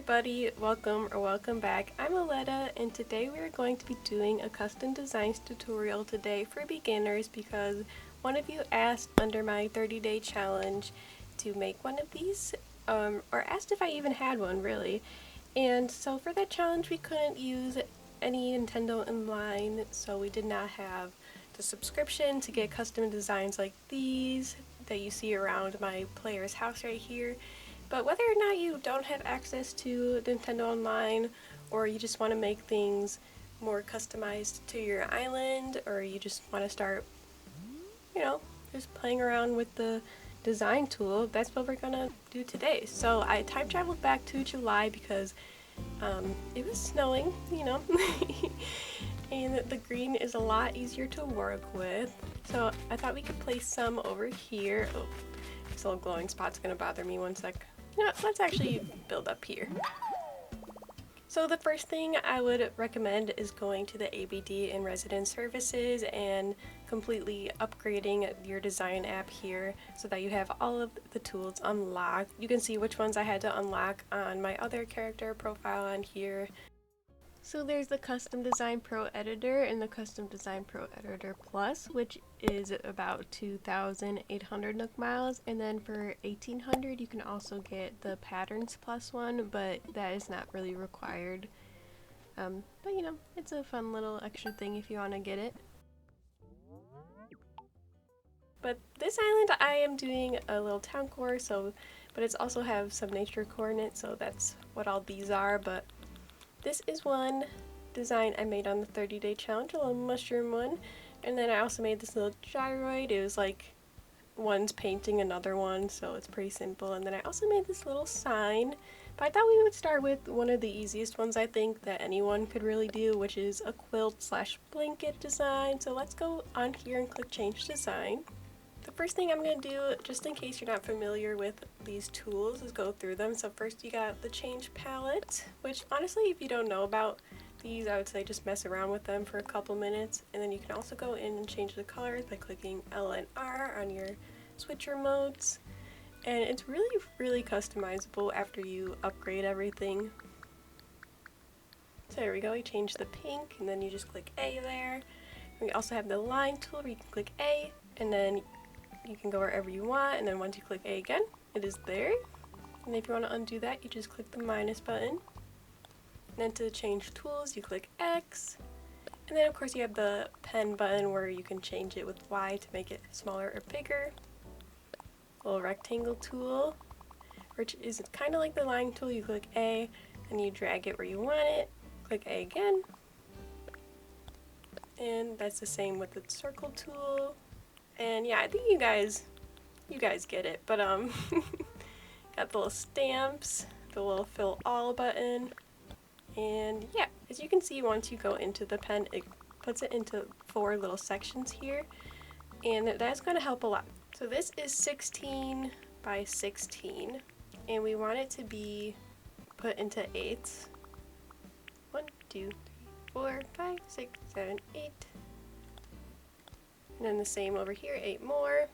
everybody, welcome back. I'm Aletta and today we are going to be doing a custom designs tutorial today for beginners because one of you asked under my 30-day challenge to make one of these, or asked if I even had one really. And so for that challenge we couldn't use any Nintendo Online, so we did not have the subscription to get custom designs like these that you see around my player's house right here. But whether or not you don't have access to Nintendo Online, or you just want to make things more customized to your island, or you just want to start, just playing around with the design tool, that's what we're gonna do today. So I time traveled back to July because it was snowing, and the green is a lot easier to work with. So I thought we could place some over here. Oh, this little glowing spot's gonna bother me, one sec. Let's actually build up here. So the first thing I would recommend is going to the ABD and resident services and completely upgrading your design app here so that you have all of the tools unlocked. You can see which ones I had to unlock on my other character profile on here. So there's the Custom Design Pro Editor and the Custom Design Pro Editor Plus, which is about 2,800 Nook Miles, and then for 1,800 you can also get the Patterns Plus one, but that is not really required. But it's a fun little extra thing if you want to get it. But this island I am doing a little town core, but it's also have some nature coordinates, so that's what all these are. But this is one design I made on the 30-day challenge, a little mushroom one. And then I also made this little gyroid. It was like one's painting another one, so it's pretty simple. And then I also made this little sign. But I thought we would start with one of the easiest ones I think that anyone could really do, which is a quilt slash blanket design. So let's go on here and click change design. The first thing I'm going to do, just in case you're not familiar with these tools, is go through them. So first you got the change palette, which honestly if you don't know about these, I would say just mess around with them for a couple minutes. And then you can also go in and change the colors by clicking L and R on your switcher modes. And it's really customizable after you upgrade everything. So there we go, you change the pink and then you just click A there. We also have the line tool where you can click A and then you can go wherever you want, and then once you click A again, it is there. And if you want to undo that, you just click the minus button. And then to change tools, you click X. And then of course you have the pen button where you can change it with Y to make it smaller or bigger. Little rectangle tool, which is kind of like the line tool. You click A, and you drag it where you want it. Click A again. And that's the same with the circle tool. And yeah, I think you guys get it, but got the little stamps, the little fill all button, and yeah, as you can see, once you go into the pen, it puts it into 4 little sections here, and that's going to help a lot. So this is 16 by 16, and we want it to be put into 8s. 1, 2, 3, 4, 5, 6, 7, 8. And then the same over here, 8 more.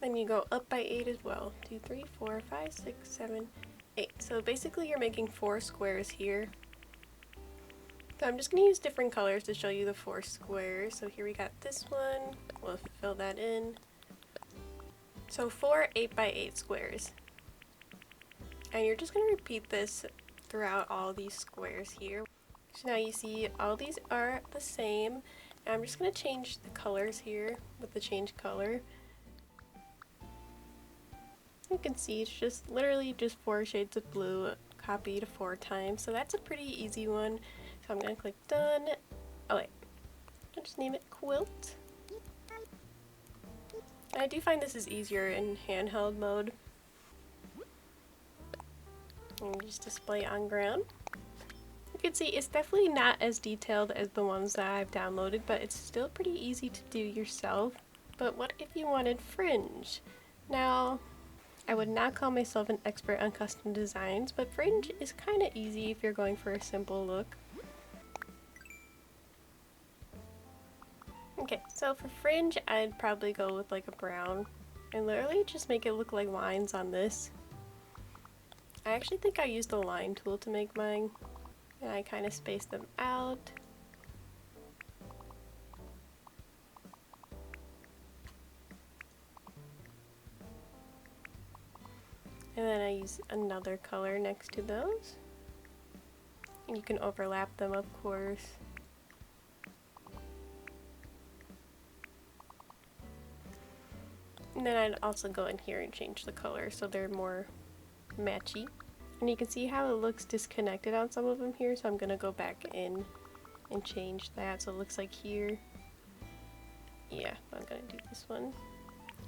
Then you go up by 8 as well. 2, 3, 4, 5, 6, 7, 8. So basically you're making 4 squares here. So I'm just going to use different colors to show you the 4 squares. So here we got this one. We'll fill that in. So 4 8 by 8 squares. And you're just going to repeat this throughout all these squares here. So now you see all these are the same. I'm just going to change the colors here with the change color. You can see it's just literally just 4 shades of blue copied 4 times. So that's a pretty easy one. So I'm going to click done. Oh wait, I'll just name it quilt. And I do find this is easier in handheld mode. And just display on ground. You can see it's definitely not as detailed as the ones that I've downloaded, but it's still pretty easy to do yourself. But what if you wanted fringe? Now, I would not call myself an expert on custom designs, but fringe is kind of easy if you're going for a simple look. Okay, so for fringe, I'd probably go with like a brown and literally just make it look like lines on this. I actually think I used the line tool to make mine, and I kind of spaced them out. And then I use another color next to those. And you can overlap them, of course. And then I'd also go in here and change the color so they're more matchy. And you can see how it looks disconnected on some of them here, so I'm going to go back in and change that so it looks like here. Yeah, I'm going to do this one.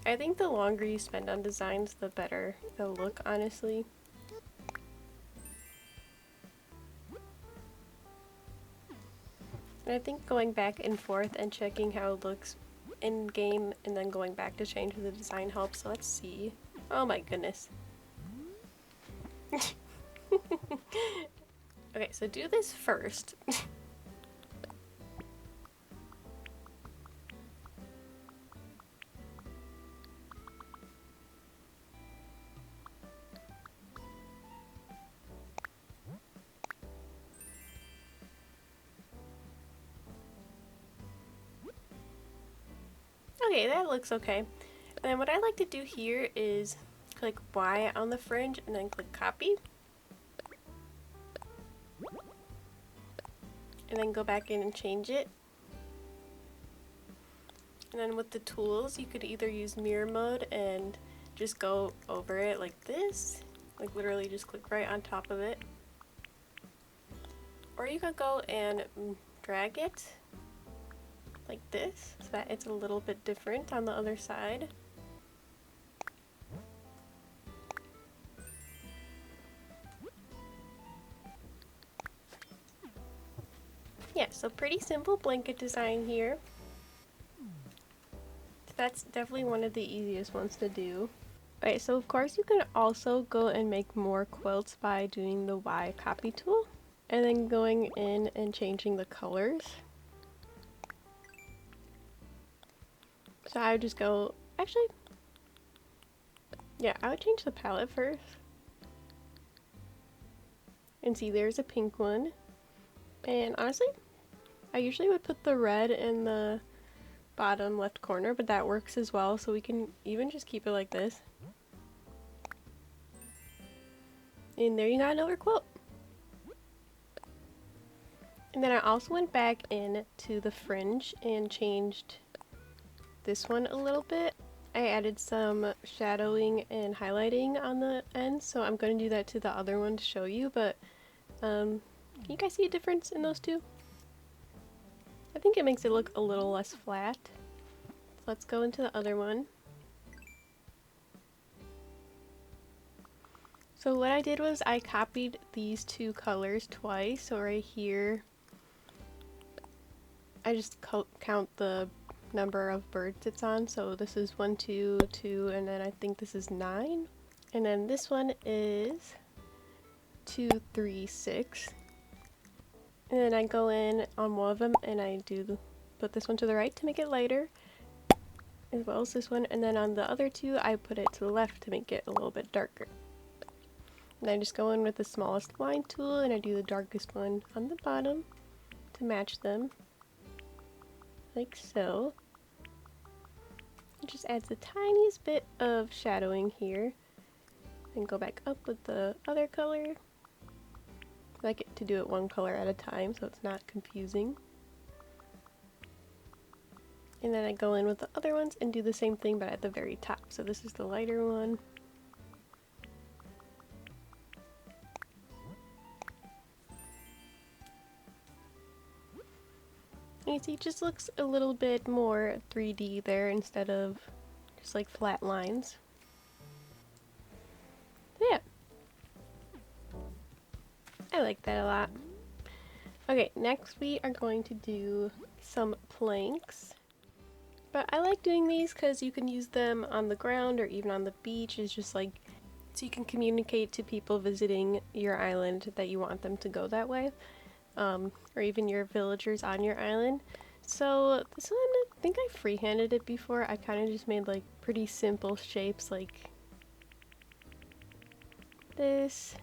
I think the longer you spend on designs, the better they'll look, honestly. And I think going back and forth and checking how it looks in game and then going back to change the design helps. So let's see. Oh my goodness. Okay, so do this first. Okay, that looks okay. And then what I like to do here is click Y on the fringe and then click copy. And then go back in and change it. And then with the tools, you could either use mirror mode and just go over it like this. Like literally just click right on top of it. Or you could go and drag it like this, so that it's a little bit different on the other side. Yeah, so pretty simple blanket design here. That's definitely one of the easiest ones to do. Okay, so of course you can also go and make more quilts by doing the Y copy tool and then going in and changing the colors. So I would just go, actually, yeah, I would change the palette first. And see, there's a pink one. And honestly, I usually would put the red in the bottom left corner, but that works as well, so we can even just keep it like this. And there you got another quilt. And then I also went back in to the fringe and changed this one a little bit. I added some shadowing and highlighting on the end, so I'm going to do that to the other one to show you, but can you guys see a difference in those two? I think it makes it look a little less flat. So let's go into the other one. So what I did was I copied these two colors twice, so right here I just count the number of birds it's on. So this is 1, 2, 2, and then I think this is 9. And then this one is 2, 3, 6. And then I go in on one of them and I put this one to the right to make it lighter, as well as this one. And then on the other two, I put it to the left to make it a little bit darker. And I just go in with the smallest line tool and I do the darkest one on the bottom to match them. Like so. It just adds the tiniest bit of shadowing here. Then go back up with the other color. I like it to do it one color at a time so it's not confusing. And then I go in with the other ones and do the same thing but at the very top. So this is the lighter one. And you see it just looks a little bit more 3D there instead of just like flat lines. So yeah. I like that a lot. Okay, next we are going to do some planks. But I like doing these because you can use them on the ground or even on the beach. It's just like, so you can communicate to people visiting your island that you want them to go that way. Or even your villagers on your island. So this one, I think I freehanded it before. I kind of just made like pretty simple shapes like this.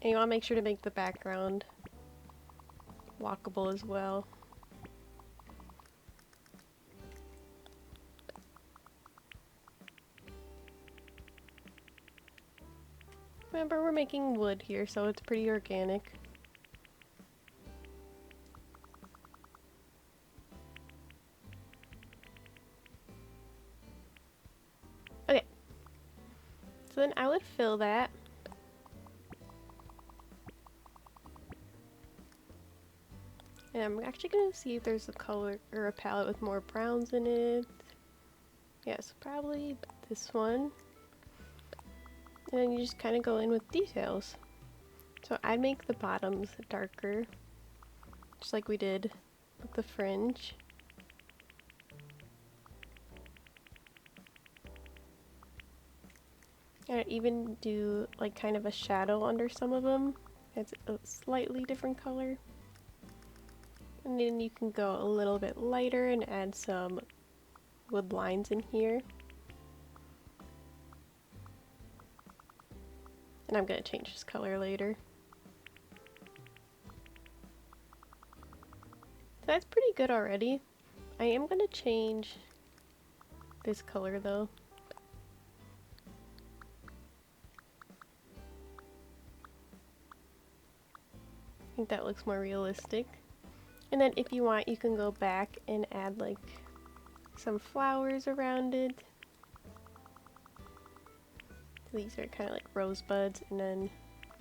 And you want to make sure to make the background walkable as well. Remember, we're making wood here, so it's pretty organic. Okay. So then I would fill that. And I'm actually going to see if there's a color or a palette with more browns in it. Yes, probably this one. And then you just kind of go in with details. So I make the bottoms darker, just like we did with the fringe. And I even do like kind of a shadow under some of them. It's a slightly different color. And then you can go a little bit lighter and add some wood lines in here. And I'm going to change this color later. So that's pretty good already. I am going to change this color though. I think that looks more realistic. And then if you want, you can go back and add like some flowers around it. So these are kind of like rosebuds, and then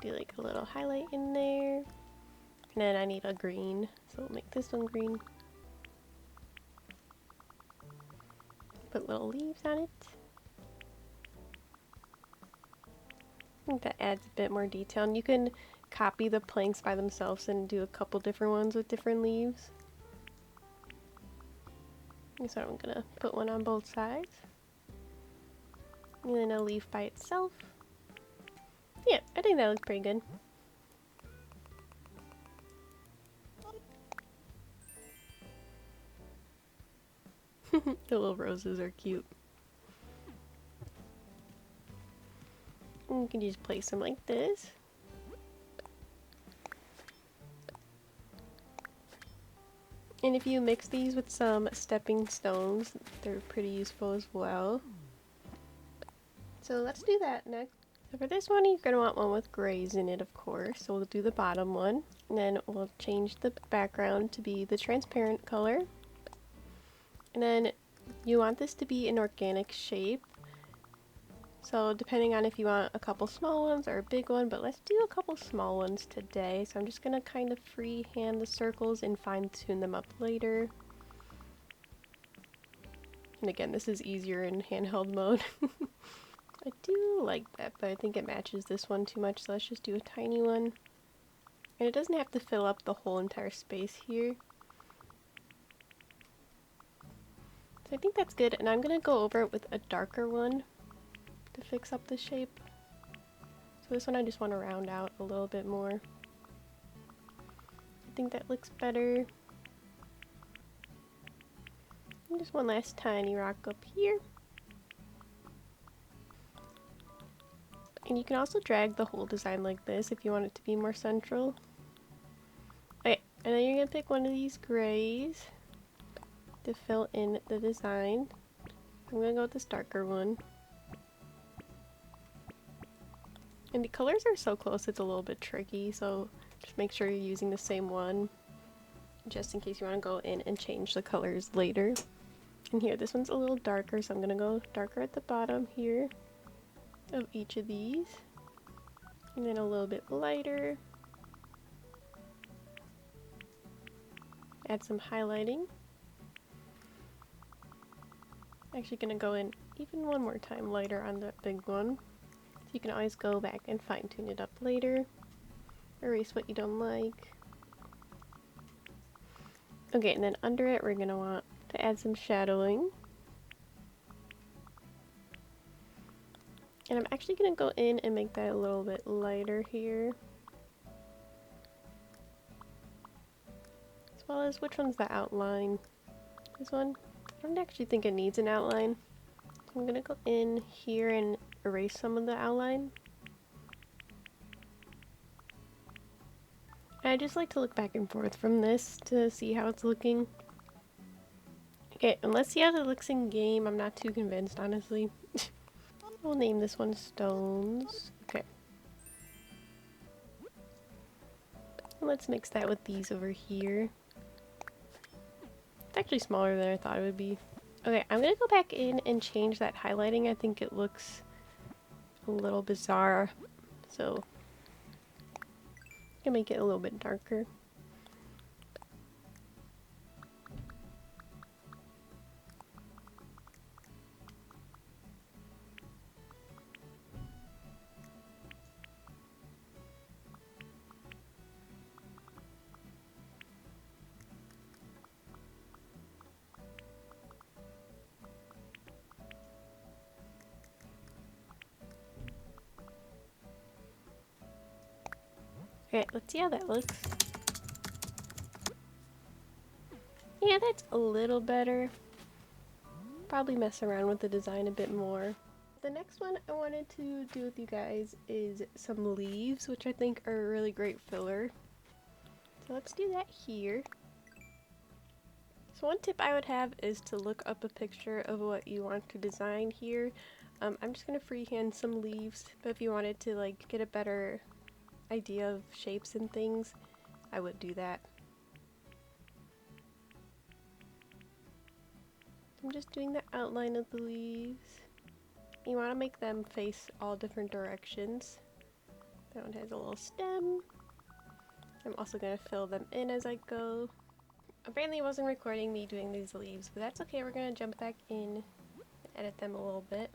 do like a little highlight in there. And then I need a green, so we'll make this one green. Put little leaves on it. I think that adds a bit more detail, and you can copy the planks by themselves and do a couple different ones with different leaves. So I'm gonna put one on both sides. And then a leaf by itself. Yeah, I think that looks pretty good. The little roses are cute. And you can just place them like this. And if you mix these with some stepping stones, they're pretty useful as well. So let's do that next. So for this one, you're going to want one with grays in it, of course. So we'll do the bottom one. And then we'll change the background to be the transparent color. And then you want this to be an organic shape. So depending on if you want a couple small ones or a big one, but let's do a couple small ones today. So I'm just going to kind of freehand the circles and fine tune them up later. And again, this is easier in handheld mode. I do like that, but I think it matches this one too much, so let's just do a tiny one. And it doesn't have to fill up the whole entire space here. So I think that's good, and I'm going to go over it with a darker one to fix up the shape. So this one I just want to round out a little bit more. I think that looks better. And just one last tiny rock up here. And you can also drag the whole design like this if you want it to be more central. Okay, and then you're going to pick one of these grays to fill in the design. I'm going to go with this darker one. And the colors are so close it's a little bit tricky, so just make sure you're using the same one just in case you want to go in and change the colors later. And here, this one's a little darker, so I'm going to go darker at the bottom here of each of these, and then a little bit lighter. Add some highlighting. Actually gonna go in even one more time lighter on that big one. So you can always go back and fine tune it up later. Erase what you don't like. Okay, and then under it we're gonna want to add some shadowing. And I'm actually going to go in and make that a little bit lighter here. As well as which one's the outline? This one? I don't actually think it needs an outline. I'm going to go in here and erase some of the outline. I just like to look back and forth from this to see how it's looking. Okay, and let's see how it looks in game. I'm not too convinced, honestly. We'll name this one Stones. Okay. Let's mix that with these over here. It's actually smaller than I thought it would be. Okay, I'm gonna go back in and change that highlighting. I think it looks a little bizarre. So, I can make it a little bit darker. Okay, let's see how that looks. Yeah, that's a little better. Probably mess around with the design a bit more. The next one I wanted to do with you guys is some leaves, which I think are a really great filler. So let's do that here. So one tip I would have is to look up a picture of what you want to design here. I'm just going to freehand some leaves, but if you wanted to like get a better idea of shapes and things, I would do that. I'm just doing the outline of the leaves. You want to make them face all different directions. That one has a little stem. I'm also going to fill them in as I go. Apparently it wasn't recording me doing these leaves, but that's okay. We're going to jump back in and edit them a little bit.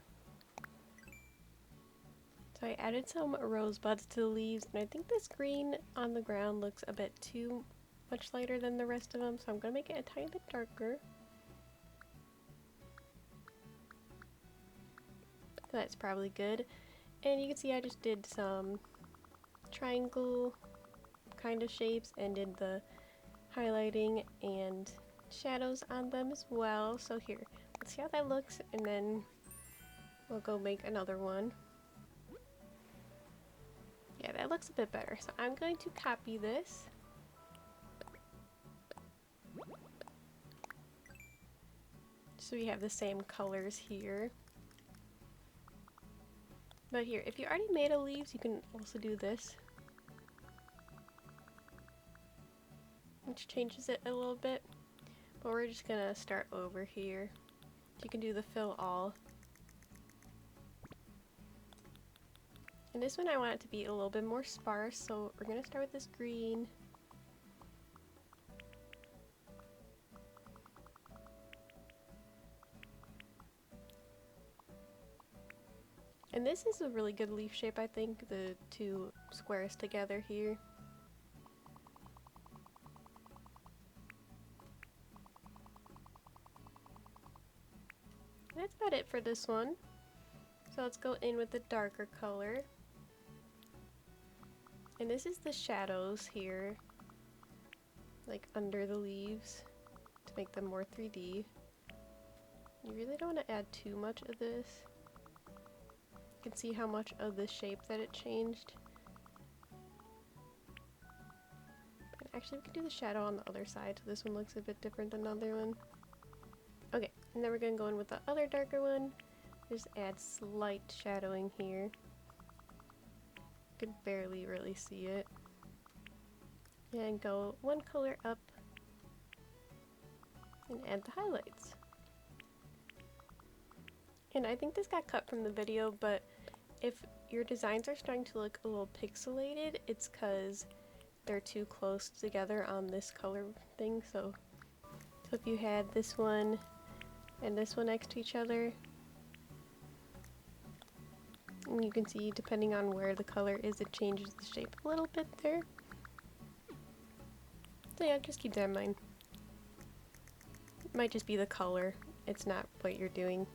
So I added some rosebuds to the leaves, and I think this green on the ground looks a bit too much lighter than the rest of them, so I'm going to make it a tiny bit darker. So that's probably good. And you can see I just did some triangle kind of shapes and did the highlighting and shadows on them as well. So here, let's see how that looks, and then we'll go make another one. Yeah, that looks a bit better. So I'm going to copy this. So we have the same colors here. But here, if you already made a leaves, you can also do this, which changes it a little bit. But we're just gonna start over here. You can do the fill all. And this one I want it to be a little bit more sparse, so we're gonna start with this green. And this is a really good leaf shape, I think, the two squares together here. That's about it for this one. So let's go in with the darker color. And this is the shadows here, like under the leaves, to make them more 3D. You really don't want to add too much of this. You can see how much of the shape that it changed. And actually, we can do the shadow on the other side, so this one looks a bit different than the other one. Okay, and then we're going to go in with the other darker one. Just add slight shadowing here. You can barely really see it. And go one color up and add the highlights. And I think this got cut from the video, but if your designs are starting to look a little pixelated, it's because they're too close together on this color thing. So if you had this one and this one next to each other, and you can see depending on where the color is, it changes the shape a little bit there. So yeah, just keep that in mind. It might just be the color, it's not what you're doing,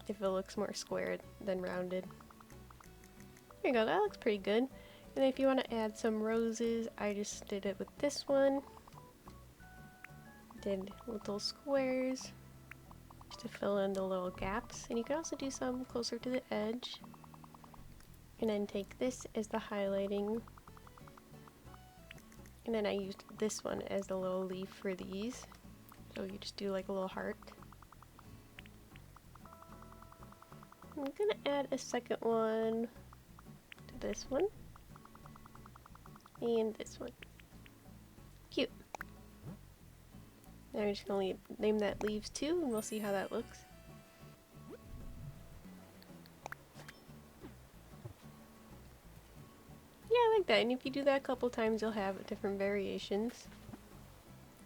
if it looks more square than rounded. There you go, that looks pretty good. And if you want to add some roses, I just did it with this one. Did little squares just to fill in the little gaps. And you can also do some closer to the edge. And then take this as the highlighting. And then I used this one as the little leaf for these. So you just do like a little heart. I'm gonna add a second one to this one. And this one. Cute. Now I'm just gonna name that leaves too, and we'll see how that looks. Yeah, I like that. And if you do that a couple times, you'll have different variations.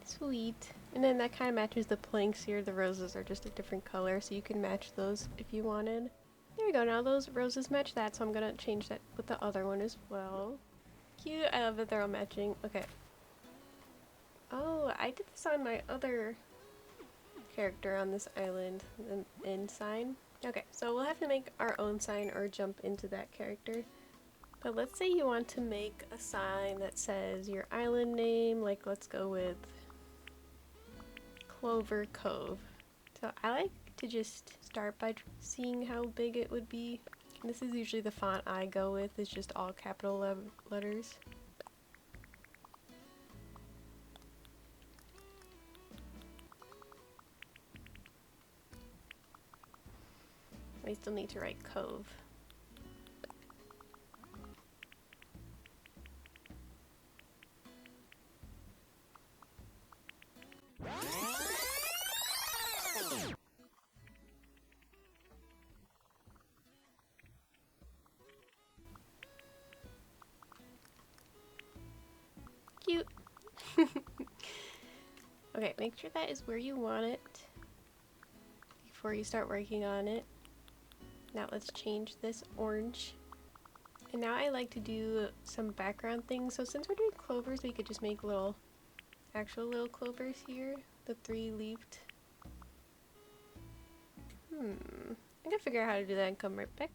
Sweet. And then that kind of matches the planks here. The roses are just a different color, so you can match those if you wanted. There we go. Now those roses match that, so I'm gonna change that with the other one as well. Cute. I love that they're all matching. Okay. Oh, I did this on my other character on this island, the end sign. Okay, so we'll have to make our own sign or jump into that character. But let's say you want to make a sign that says your island name, like let's go with Clover Cove. So I like to just start by seeing how big it would be. And this is usually the font I go with, it's just all capital letters. I still need to write Cove. Cute! Okay, make sure that is where you want it before you start working on it. Now let's change this orange. And now I like to do some background things. So since we're doing clovers, we could just make actual little clovers here. The 3-leafed. I gotta figure out how to do that and come right back.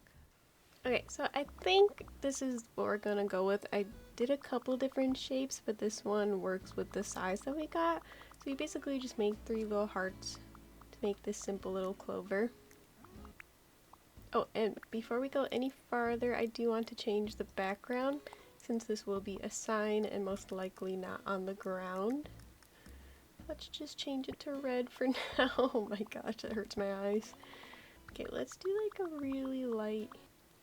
Okay, so I think this is what we're gonna go with. I did a couple different shapes, but this one works with the size that we got. So you basically just make 3 little hearts to make this simple little clover. Oh, and before we go any farther, I do want to change the background since this will be a sign and most likely not on the ground. Let's just change it to red for now. Oh my gosh, that hurts my eyes. Okay, let's do like a really light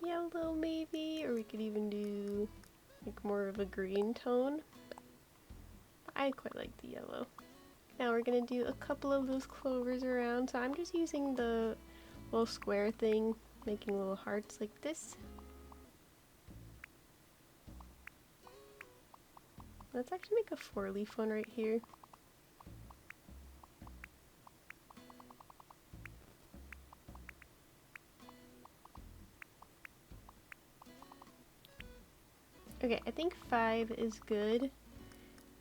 yellow maybe, or we could even do like more of a green tone. I quite like the yellow. Now we're gonna do a couple of those clovers around, so I'm just using the little square thing, making little hearts like this. Let's actually make a 4-leaf one right here. Okay, I think 5 is good.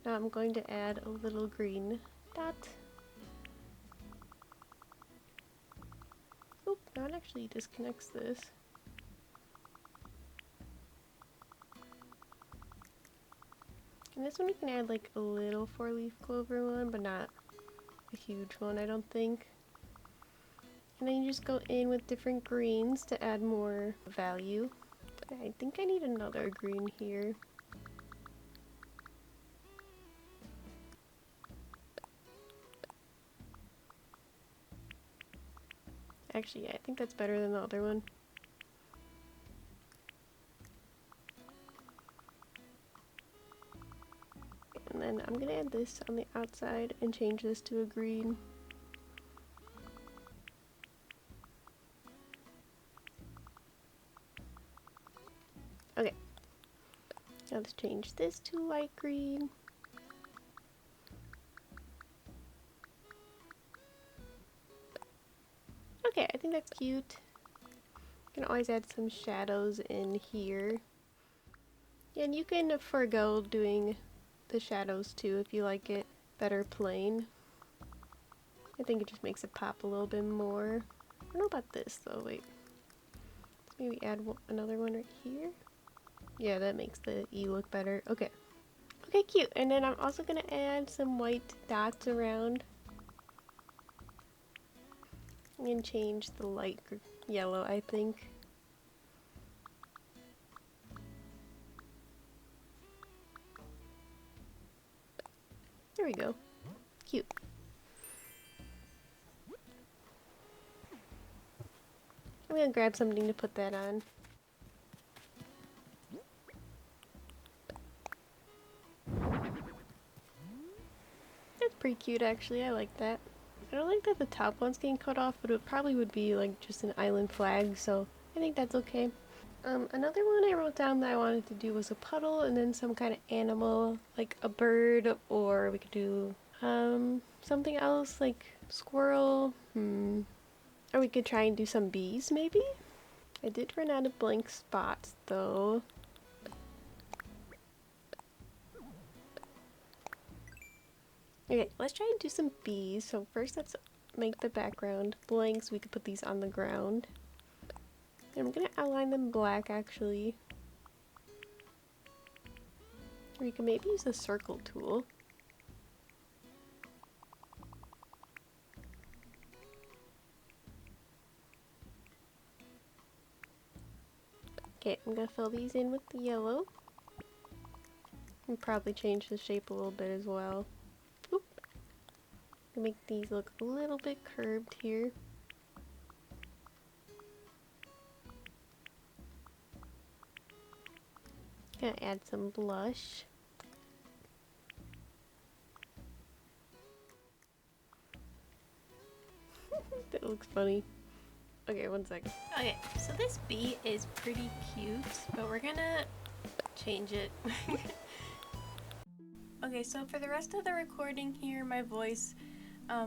Now I'm going to add a little green dot. Oop, now it actually disconnects this. And this one we can add like a little 4-leaf clover one, but not a huge one, I don't think. And then you just go in with different greens to add more value. I think I need another green here. Actually, yeah, I think that's better than the other one. And then I'm gonna add this on the outside and change this to a green. Okay. Now let's change this to light green. Okay, I think that's cute. You can always add some shadows in here. And you can forego doing the shadows too if you like it better plain. I think it just makes it pop a little bit more. I don't know about this though, wait. Maybe add another one right here. Yeah, that makes the E look better. Okay. Okay, cute. And then I'm also gonna add some white dots around. And change the light yellow, I think. There we go. Cute. I'm gonna grab something to put that on. That's pretty cute actually, I like that. I don't like that the top one's getting cut off, but it probably would be like just an island flag, so I think that's okay. Another one I wrote down that I wanted to do was a puddle and then some kind of animal, like a bird, or we could do something else like squirrel, or we could try and do some bees maybe? I did run out of blank spots though. Okay, let's try and do some bees. So first let's make the background blank so we could put these on the ground. And I'm gonna outline them black actually. Or you can maybe use the circle tool. Okay, I'm gonna fill these in with the yellow. And probably change the shape a little bit as well. Oop. Make these look a little bit curved here. Gonna add some blush. That looks funny. Okay, one second. Okay, so this bee is pretty cute, but we're gonna change it. Okay, so for the rest of the recording here, my voice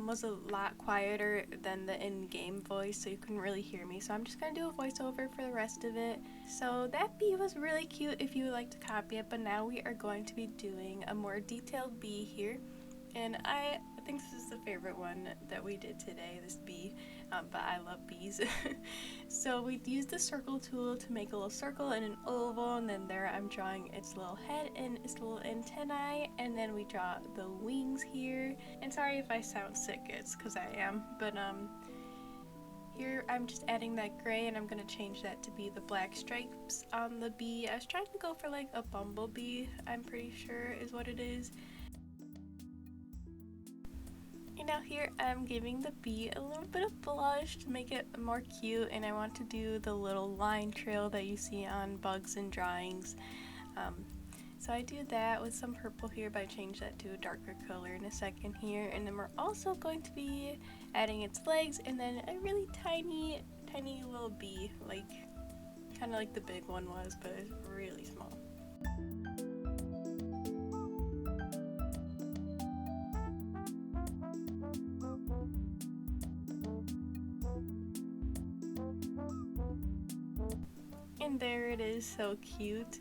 was a lot quieter than the in-game voice, so you couldn't really hear me. So I'm just gonna do a voiceover for the rest of it. So that bee was really cute if you would like to copy it, but now we are going to be doing a more detailed bee here. And I think this is the favorite one that we did today, this bee, but I love bees. So we used the circle tool to make a little circle and an oval, and then there I'm drawing its little head and its little antennae, and then we draw the wings here. And sorry if I sound sick, it's because I am, but here I'm just adding that gray, and I'm going to change that to be the black stripes on the bee. I was trying to go for like a bumblebee, I'm pretty sure is what it is. And now here I'm giving the bee a little bit of blush to make it more cute, and I want to do the little line trail that you see on bugs and drawings. So I do that with some purple here, but I change that to a darker color in a second here. And then we're also going to be adding its legs and then a really tiny little bee, like kind of like the big one was, but it's really small. And there it is, so cute.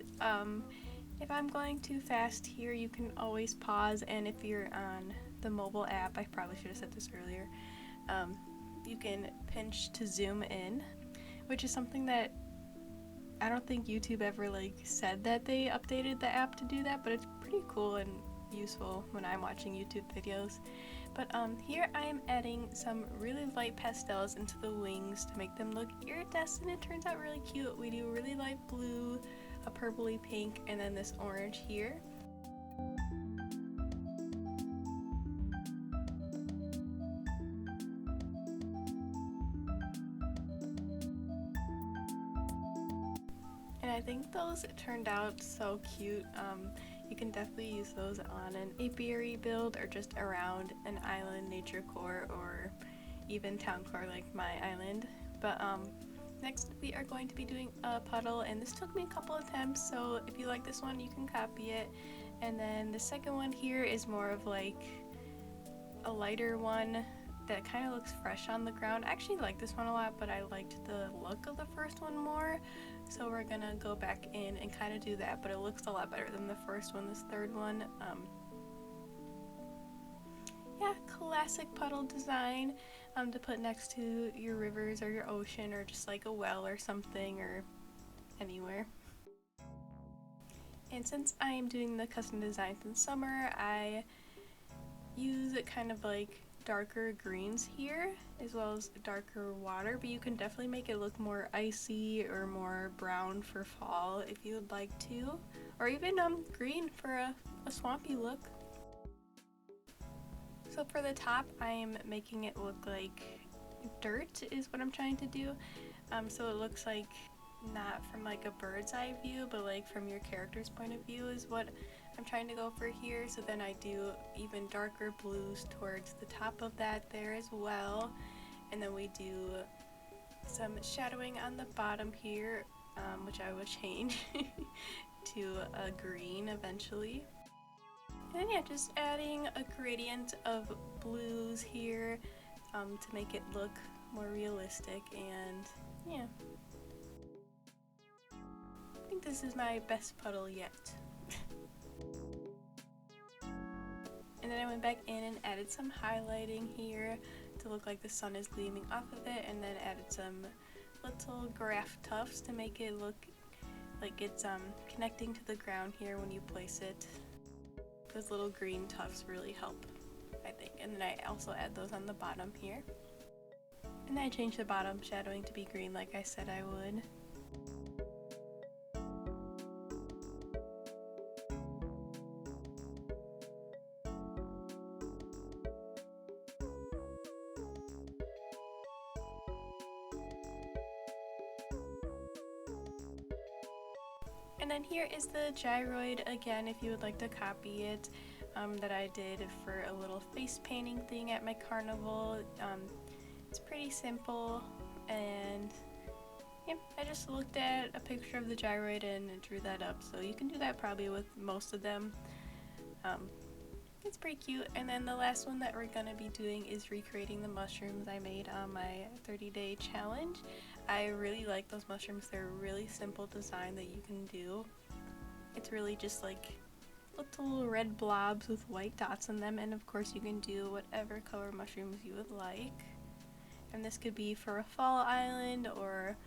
If I'm going too fast here, you can always pause, and if you're on the mobile app, I probably should have said this earlier, you can pinch to zoom in, which is something that I don't think YouTube ever like said that they updated the app to do that, but it's pretty cool and useful when I'm watching YouTube videos. But here I am adding some really light pastels into the wings to make them look iridescent. It turns out really cute. We do really light blue, a purpley pink, and then this orange here. And I think those turned out so cute. You can definitely use those on an apiary build or just around an island nature core or even town core like my island. But next we are going to be doing a puddle, and this took me a couple attempts, so if you like this one you can copy it. And then the second one here is more of like a lighter one that kind of looks fresh on the ground. I actually like this one a lot, but I liked the look of the first one more. So we're gonna go back in and kind of do that, but it looks a lot better than the first one, this third one. Yeah, classic puddle design to put next to your rivers or your ocean or just like a well or something or anywhere. And since I am doing the custom designs in summer, I use it kind of like darker greens here as well as darker water, but you can definitely make it look more icy or more brown for fall if you would like to, or even green for a swampy look. So for the top, I'm making it look like dirt is what I'm trying to do. So it looks like not from like a bird's eye view, but like from your character's point of view is what I'm trying to go for here. So then I do even darker blues towards the top of that there as well. And then we do some shadowing on the bottom here, which I will change to a green eventually. And then yeah, just adding a gradient of blues here to make it look more realistic, and yeah. I think this is my best puddle yet. And then I went back in and added some highlighting here to look like the sun is gleaming off of it, and then added some little grass tufts to make it look like it's connecting to the ground here when you place it. Those little green tufts really help, I think. And then I also add those on the bottom here. And then I changed the bottom shadowing to be green like I said I would. And then here is the gyroid again, if you would like to copy it, that I did for a little face painting thing at my carnival. It's pretty simple, and yeah, I just looked at a picture of the gyroid and drew that up, so you can do that probably with most of them. It's pretty cute. And then the last one that we're going to be doing is recreating the mushrooms I made on my 30-day challenge. I really like those mushrooms. They're a really simple design that you can do. It's really just like little red blobs with white dots on them, and of course you can do whatever color mushrooms you would like. And this could be for a fall island or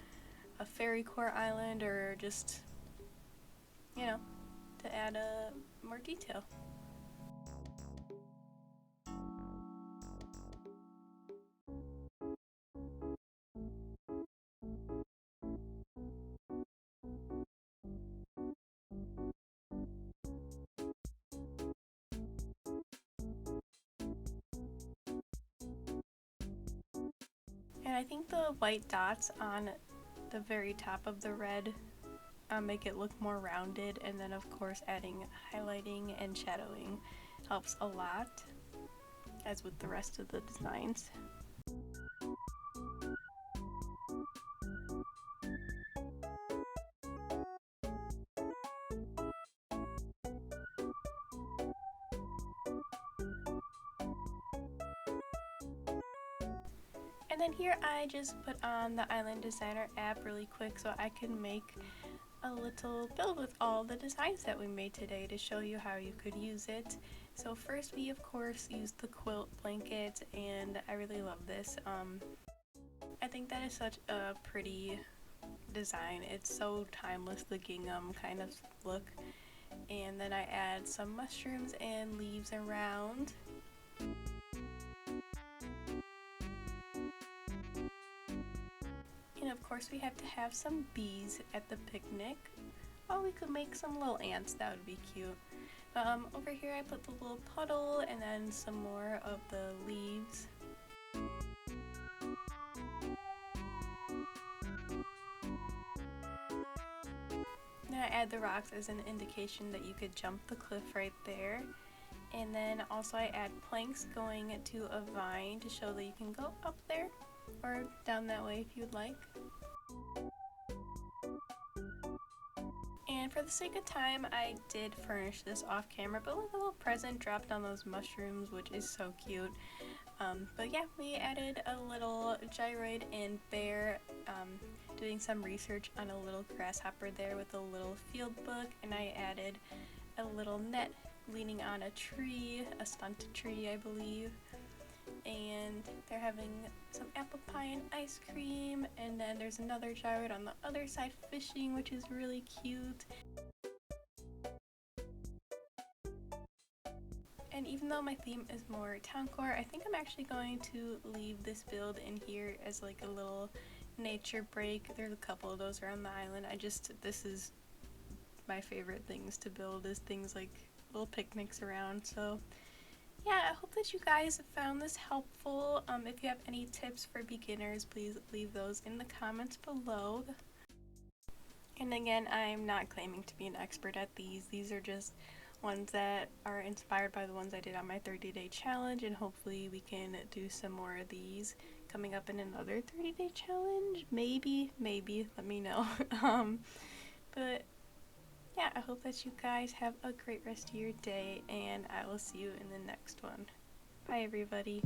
a fairy core island, or just, you know, to add more detail. And I think the white dots on the very top of the red make it look more rounded, and then of course adding highlighting and shadowing helps a lot, as with the rest of the designs. And then here I just put on the Island Designer app really quick so I can make a little build with all the designs that we made today to show you how you could use it. So first we of course used the quilt blanket, and I really love this. I think that is such a pretty design. It's so timeless, the gingham kind of look. And then I add some mushrooms and leaves around. And of course we have to have some bees at the picnic. Oh, we could make some little ants, that would be cute. Over here I put the little puddle and then some more of the leaves. Then I add the rocks as an indication that you could jump the cliff right there. And then also I add planks going to a vine to show that you can go up there or down that way if you'd like. And for the sake of time, I did furnish this off camera, but look, a little present dropped on those mushrooms, which is so cute. But yeah, we added a little gyroid and bear, doing some research on a little grasshopper there with a little field book, and I added a little net leaning on a tree, a stunted tree I believe. And they're having some apple pie and ice cream, and then there's another gyroid on the other side fishing, which is really cute. And even though my theme is more town core, I think I'm actually going to leave this build in here as like a little nature break. There's a couple of those around the island. This is my favorite things to build, is things like little picnics around. So yeah, I hope that you guys found this helpful. If you have any tips for beginners, please leave those in the comments below. And again, I'm not claiming to be an expert at these. These are just ones that are inspired by the ones I did on my 30-day challenge, and hopefully we can do some more of these coming up in another 30-day challenge. Maybe, let me know. But yeah, I hope that you guys have a great rest of your day, and I will see you in the next one. Bye, everybody.